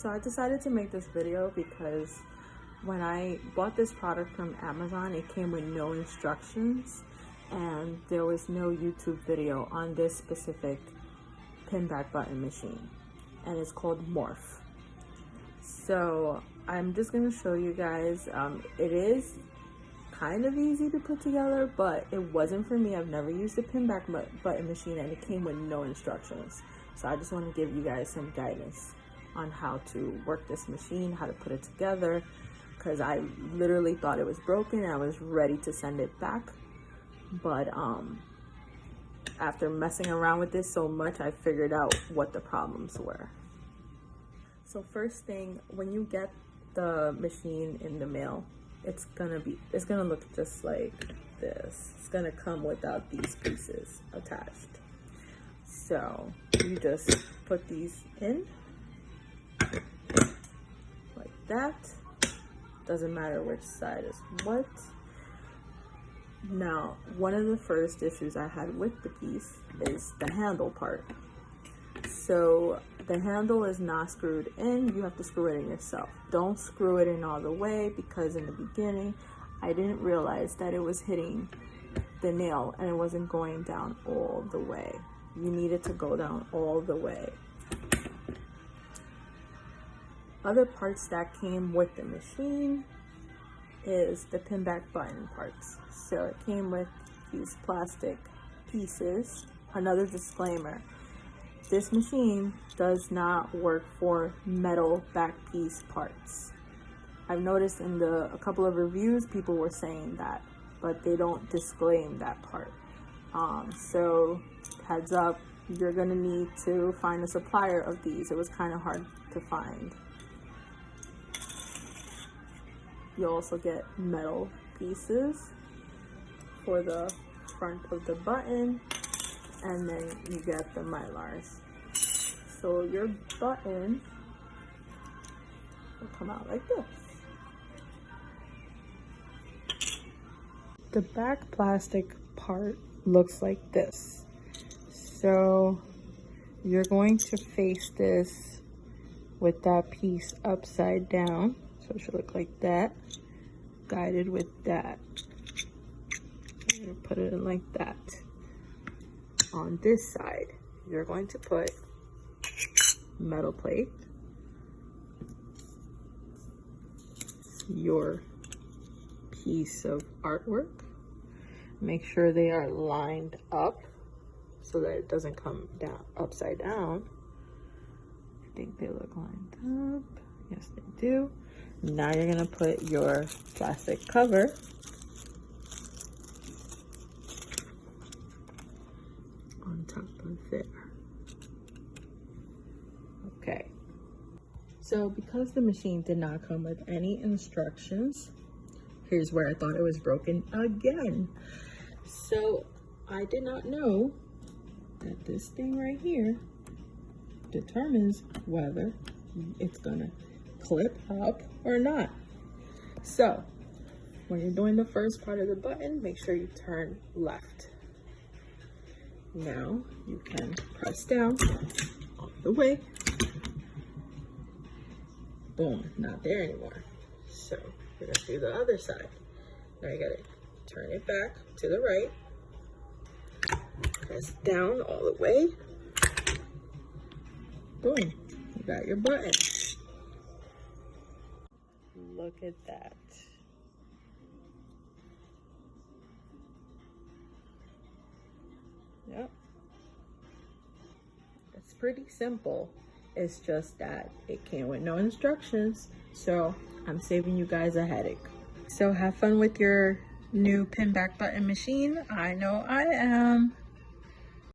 So I decided to make this video because when I bought this product from Amazon, it came with no instructions and there was no YouTube video on this specific pinback button machine, and it's called Mophorn. So I'm just going to show you guys. It is kind of easy to put together, but it wasn't for me. I've never used a pinback button machine and it came with no instructions. So I just want to give you guys some guidance on how to work this machine, how to put it together, because I literally thought it was broken and I was ready to send it back. But after messing around with this so much, I figured out what the problems were. So first thing, when you get the machine in the mail, it's gonna look just like this. It's gonna come without these pieces attached. So you just put these in like that. Doesn't matter which side is what. Now, one of the first issues I had with the piece is the handle part. So the handle is not screwed in. You have to screw it in yourself. Don't screw it in all the way, because in the beginning I didn't realize that it was hitting the nail and it wasn't going down all the way. You need it to go down all the way. Other parts that came with the machine is the pinback button parts. So it came with these plastic pieces. Another disclaimer, this machine does not work for metal back piece parts. I've noticed in a couple of reviews people were saying that, but they don't disclaim that part. So heads up, you're gonna need to find a supplier of these. It was kind of hard to find. You also get metal pieces for the front of the button, and then you get the mylars. So your button will come out like this. The back plastic part looks like this. So you're going to face this with that piece upside down. So it should look like that, guided with that. You're gonna put it in like that. On this side, you're going to put metal plate, your piece of artwork. Make sure they are lined up so that it doesn't come down upside down. I think they look lined up. Yes, they do. Now you're gonna put your plastic cover on top of there. Okay. So because the machine did not come with any instructions, here's where I thought it was broken again. So I did not know that this thing right here determines whether it's gonna clip up or not. So when you're doing the first part of the button, make sure you turn left. Now you can press down all the way. Boom, not there anymore. So we're gonna do the other side. Now you gotta turn it back to the right. Press down all the way. Boom, you got your button. Look at that. Yep. It's pretty simple. It's just that it came with no instructions. So I'm saving you guys a headache. So have fun with your new pinback button machine. I know I am.